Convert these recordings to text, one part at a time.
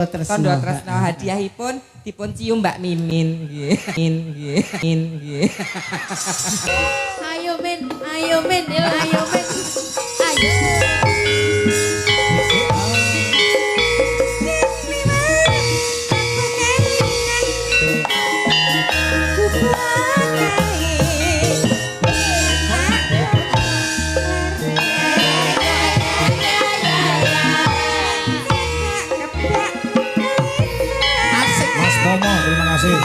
Tondo tresno hadiahipun dipun cium Mbak Mimin nggih. Nggih. Ayo men, ayo men, ayo men. Ayo. Terima kasih.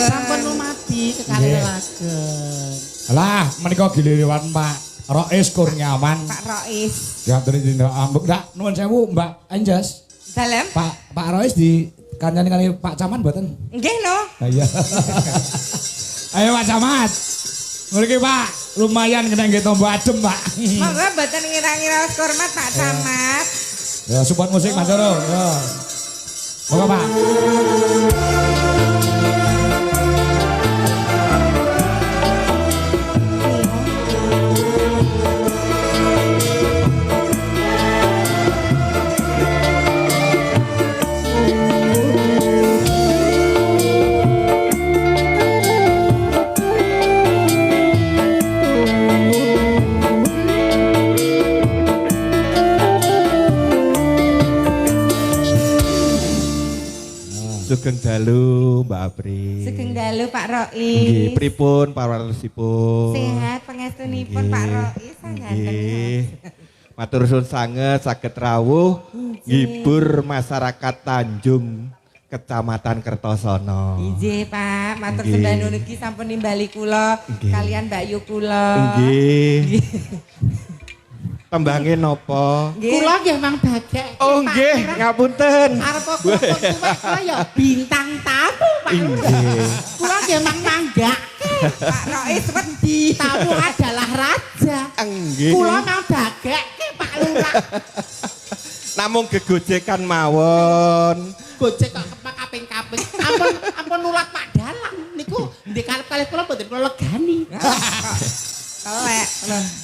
Sampun lumadi kekalih lelagen. Lah, menika giliran Pak Rois Kurniawan. Pak Rois. Diaturi tindak ambek. Ndak nuwun sewu Mbak Anjas. Dalem? Pak Rois di kancane kali Pak Camat mboten? Nggih lho. Lah iya. Ayo Pak Camat. Mriki Pak, lumayan kena nggih tombo adem Pak. Monggo mboten ngira-ngira hormat Pak Camat. Ya support musik Mas Doro. Ya. Monggo Pak. Sugeng dalu Mbak Apri. Sugeng dalu Pak Rois. Nggih, pripun pawartosipun? Sehat pangestunipun Pak Rois sangaten. Nggih. Matur suwun sanget saged rawuh ngibur masyarakat Tanjung Kecamatan Kertosono. Nggih Pak, matur Nggih. sembah niki sampun nimbali kula Nggih. kalian Mbak Yu kula. Nggih. Tembange napa? Kula nggih mang bagek. Oh nggih, ngapunten. Arep kula ya bintang tamu Pak. Nggih. Kula nggih mang manggak. Pak Rois wedi. Tamu adalah raja. Nggih. Kula mang bagek Pak Lurah. Namung gegojekan mawon. Gojek kok kaping-kaping. Ampun nulat Pak Dalang niku ndek kalih kula mboten kula legani. Telek.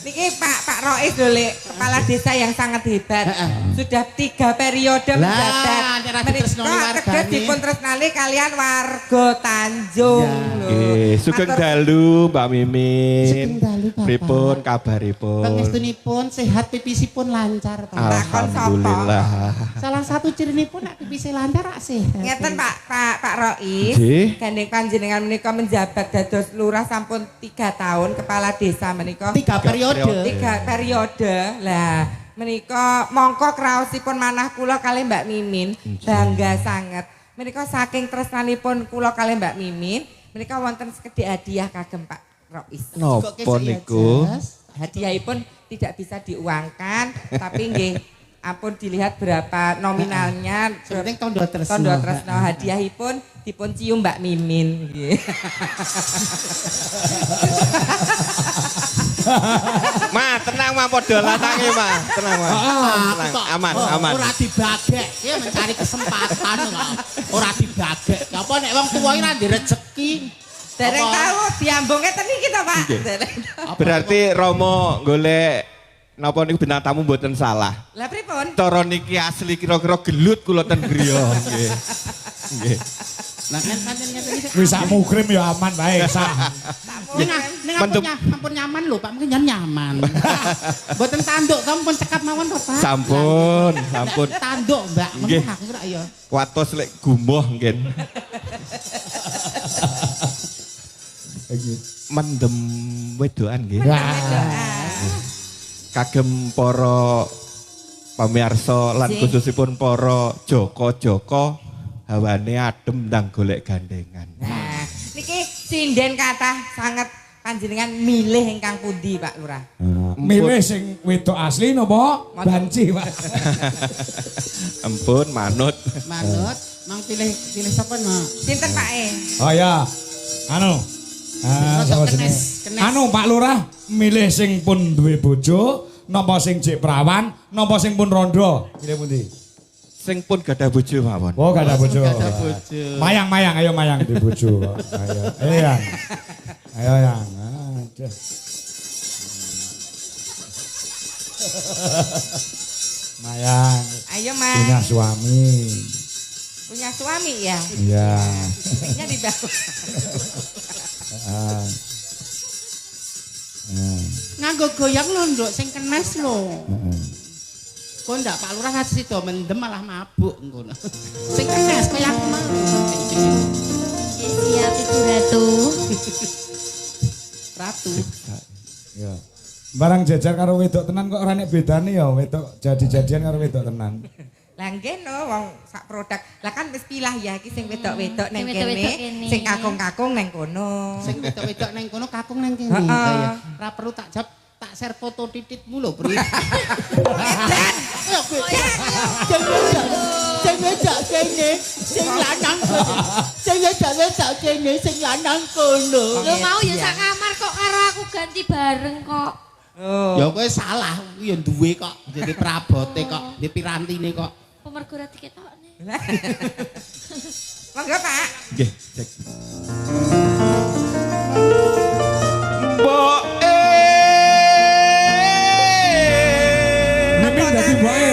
Niki Pak Rois lho Lek, kepala desa yang sangat hebat. Sudah 3 periode menjabat. nek ra ditresnani wargane. Menika dipun tresnani kalian warga Tanjung lho. Nggih, sugeng Matur- dalu Mbak Mimin. Sugeng dalu, Bapak. Pripun kabaripun? Pangestunipun sehat pipisipun lancar to. Alhamdulillah. Salah satu cirinipun nek pipise lancar rak sehat. Ngeten Pak Rois, Nggih. gandeng panjenengan menika menjabat dados lurah sampun 3 tahun kepala desa menika. 3 periode. 3 periode. Lah, menika mongko kraosipun manah kula kalih Mbak Mimin bangga sanget. Menika saking tresnanipun kula kalih Mbak Mimin, menika wonten sekedhik hadiah kagem Pak Rois. Napa niku? Hadiahipun tidak bisa diuangkan, tapi nggih ampun dilihat berapa nominalnya. Penting tondo tresno. Tondo tresno hadiahipun dipun cium Mbak Mimin. Nggih. Ma, tenang ma padha lanange ma. Tenang ma. Tenang, aman, aman. Ora dibagek, ya mencari kesempatan kok. Ora dibagek. Apa nek wong tuwa iki ra ndek rezeki. Dereng Apa? tahu diambung ngeten iki to, Pak. Nggih. Dereng tahu. Berarti Romo golek napa niku bintang tamu mboten salah. Lah pripun? Cara niki asli kira-kira gelut kula ten griya nggih. Nggih. Lah kan pancen ngeten iki. Wis sak mukrim ya aman bae sah. Ning ampun nyaman lho, Pak, mungkin nyaman. Mboten tanduk, sampun cekap mawon to, Pak. Sampun, sampun. Tanduk, Mbak. Nggih. Meneh aku kira ya. Watos lek gumoh ngen. Mendem wedokan nggih. Kagem para pamirsa lan Sing. khususipun para joko-joko hawane adem ndang golek gandengan. Nah, niki sinden kathah sanget panjenengan milih ingkang pundi, Pak Lurah? Milih sing wedok asli napa banci, Pak? Ampun manut. Manut, mang pilih sapa no? Sinten Pak E? Oh ya. Anu. Sapa jenenge? Kenes. Anu Pak Lurah milih sing pun duwe bojo, napa sing jek perawan, napa sing pun rondo. Pilih pundi? Sing pun gadah bojo mawon. Oh, gak ada bojo. Gak ada bojo. Mayang, ayo mayang di bojo kok. Ayo. Yang. Ayo yang. Aduh. Mayang Ayo, Mas. punya suami. Punya suami ya? Iya. Nya di bawah. Ah. Nganggo goyang lho, Nduk, sing kenes lho. Heeh. Kok ndak Pak Lurah ngasih do mendem malah mabuk ngono. Sing kenes kaya aku mau. Siap Ibu Ratu. Ratu. Ya. Barang jajar karo wedok tenan kok ora nek bedane ya wedok jadi-jadian karo wedok tenan. Lah nggih no wong sak produk. Lah kan wis pilah ya iki sing wedok-wedok nang Sing wedok-wedok kene, kene. sing kakung-kakung nang kono. Sing wedok-wedok nang kono kakung nang kene. Heeh. Iya. Ora perlu tak jawab, tak share foto tititmu lho, Bri. Sing wedok kene, sing lanang kono. Sing wedok kene, sing lanang kono. Lo mau ya sak kamar kok karo aku ganti bareng kok. Oh. Ya kowe salah, kuwi ya duwe kok. Jadi prabote kok, di pirantine kok. Pemergo ra diketokne. Monggo Pak. Nggih, cek. Mbok Mimin dadi mboke.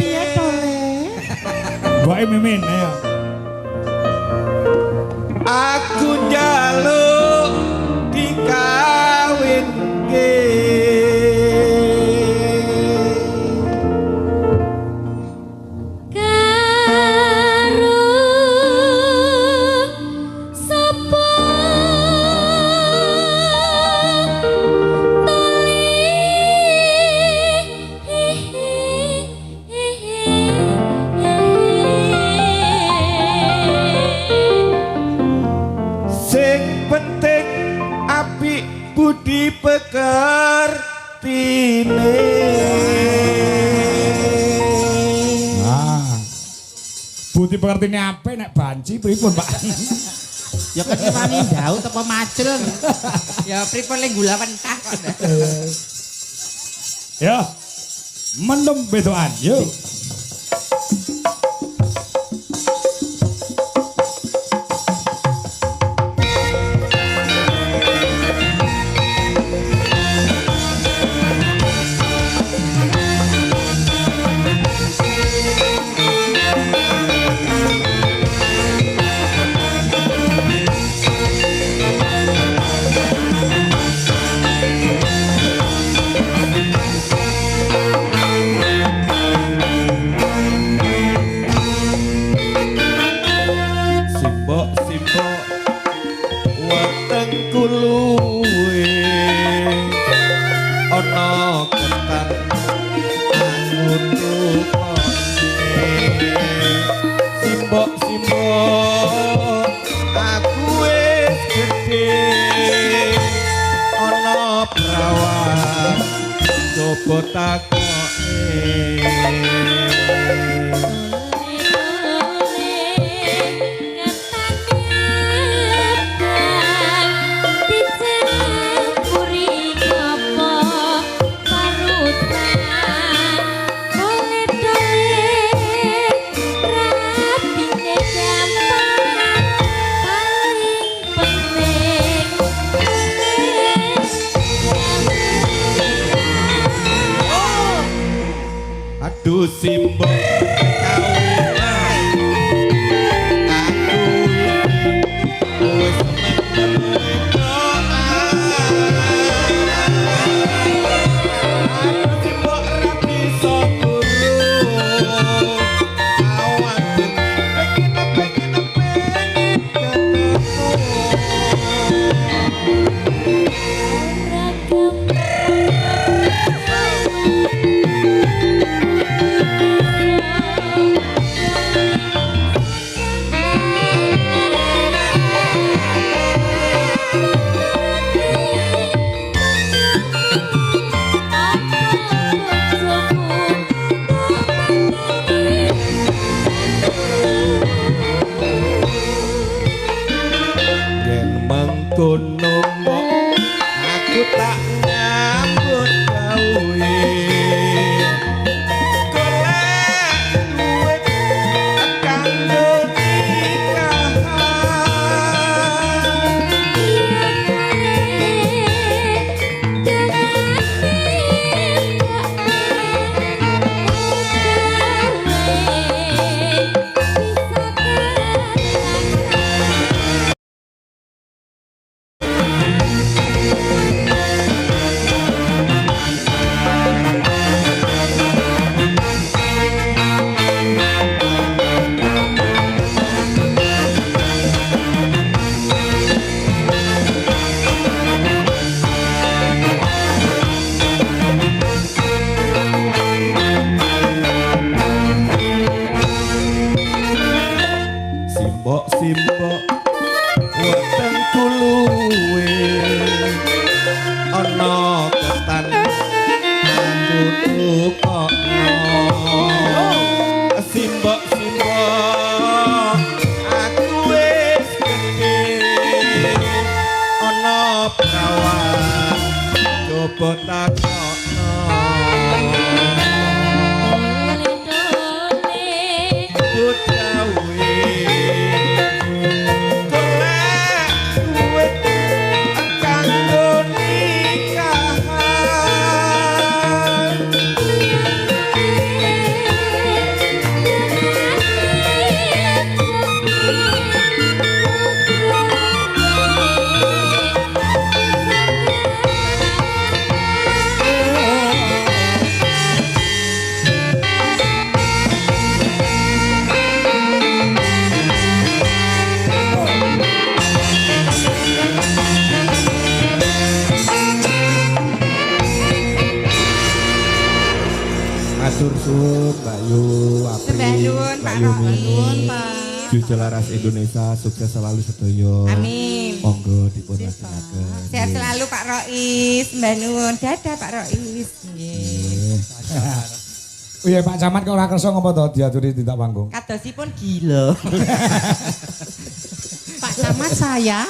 Piye to, Le? Mboke Mimin ayo. aku njaluk dikawinke. Karo sapa Sing penting apik budi pekertine. Ah. Budi pengertine apik nek banci pripun, Pak? Ya ketirani ndaut apa macul. Ya pripun le gula mentah kok. Ya. Mendem bedoan, yuk. Simbok-simbok weteng kuluwe ana ketan ngutukone. Simbok-simbok aku wis gedhe ana prawan coba takoke. Aduh simbok kaulan aku wis meneng doa. Aduh simbok ra bisa turu awan pengen kono mbok aku tak nyambut gawe golek duit kanggo nikahan simbok weteng kuluwe ana ketan kudu kokno simbok aku wis gedhe ana prawan coba takokno Matur Mbak Yu, Apri, Mbak Yumi, Cucu Laras Indonesia, sukses selalu sedoyo. Amin. Monggo dipun lajengaken. Sehat selalu Pak Rois, Mbak Nun. Dadah Pak Rois. Nggih. Oh iya Pak Camat kok ora kersa ngopo to diaturi tindak panggung. Kadosipun gila. Pak Camat saya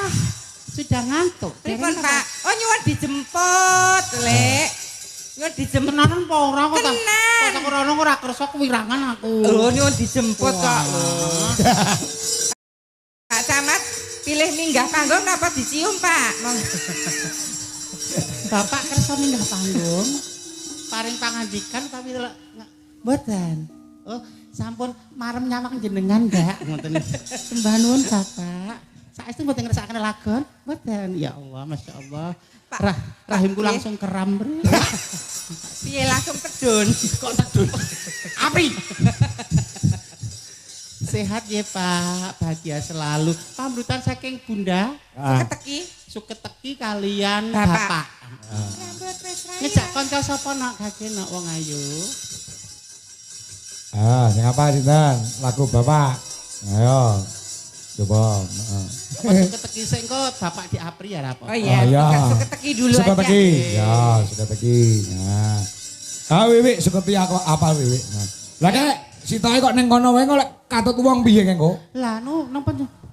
sudah ngantuk. Pripun Pak? Oh nyuwun dijemput, Lek. Nyuwun dijemput. Tenanan apa ora kok tak? Tenan. Kok ora kersa kuwirangan aku. Oh nyuwun dijemput kok lho. Pak Camat pilih minggah panggung napa dicium Pak? Bapak kersa minggah panggung. Paring pangandikan tapi mboten. Oh, sampun marem nyawang jenengan ndak ngoten. Sembah nuwun Bapak. Saestu mboten ngersakaken lagon? Mboten. Ya Allah, Masya Allah. Rahimku langsung keram, Bre. Piye langsung tedun? Kok tedun? Api. Sehat ya Pak, bahagia selalu. Pamrutan saking Bunda. Keteki. Suketeki kalian Bapak. Bapak. Rambut wis raya. Ngejak kanca sapa nak gage nak wong ayu. Sing apa sinten? Lagu Bapak. Ayo. Coba. Suketeki sing kok Bapak di Apri ya apa? Oh iya, Oh, iya. suketeki dulu Suka aja. teki. Ya, suka teki. Nah. Ah Wiwi seketi aku apal Wiwi. Lah kek sitae kok ning kono wae kok lek katut wong piye kengko? Lah nang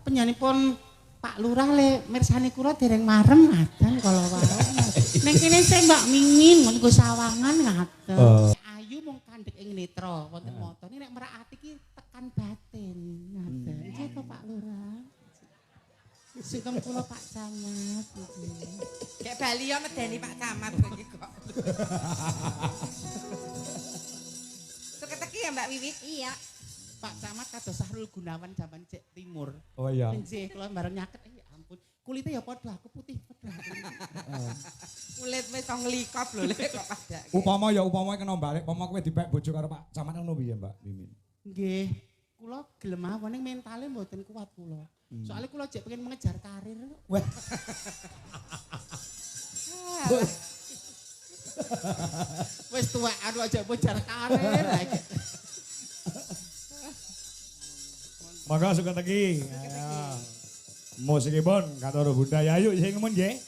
penyanipun Pak Lurah le mirsani kula dereng marem ngaten kala wae. Ning kene sing Mbak Mimin mun nggo sawangan ngaten. Ayu mung kandhek ing netra wonten moto. Nek merak ati iki tekan batin ngaten. Iki to Pak Lurah. Sikam kula Pak Camat iki. Kayak Bali ya medeni Pak Camat iki kok. Suket-teki ya Mbak Wiwi? Iya. Pak Camat kados Sahrul Gunawan zaman cek timur. Oh iya. Nggih, kula bareng nyaket ya ampun. Kulitnya ya padha aku putih padha. Kulit wis tong nglikop lho lek kok pada. Upama kena balik, upama kowe dipek bojo karo Pak Camat ngono piye Mbak Mimin? Nggih, kula gelem mawon ning mentale mboten kuat kula. Soalnya kula jek pengen mengejar karir. Wah. Wis tuwek anu aja mengejar karir. Maka suka teki. Musikipun Katoro Bunda Yayu sing nemen nggih.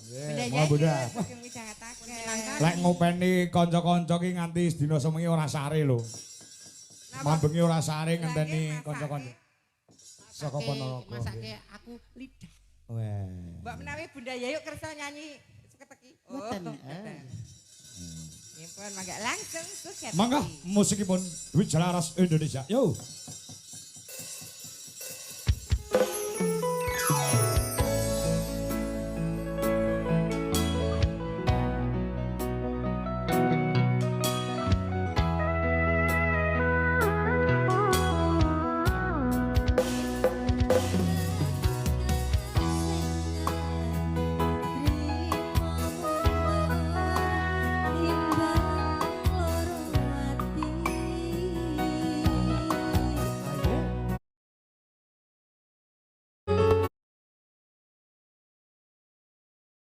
Nggih, mau Bunda. Lek ngopeni kanca-kanca ki nganti sedina semengi ora sare lho. Mambengi ora sare ngenteni kanca-kanca. Saka Ponorogo. Masake aku lidah. Wah. Mbak menawi Bunda Yayu kersa nyanyi suket-teki. Mboten. Nipun mangga langsung suket. Mangga musikipun Dwi Jalaras Indonesia. Yo.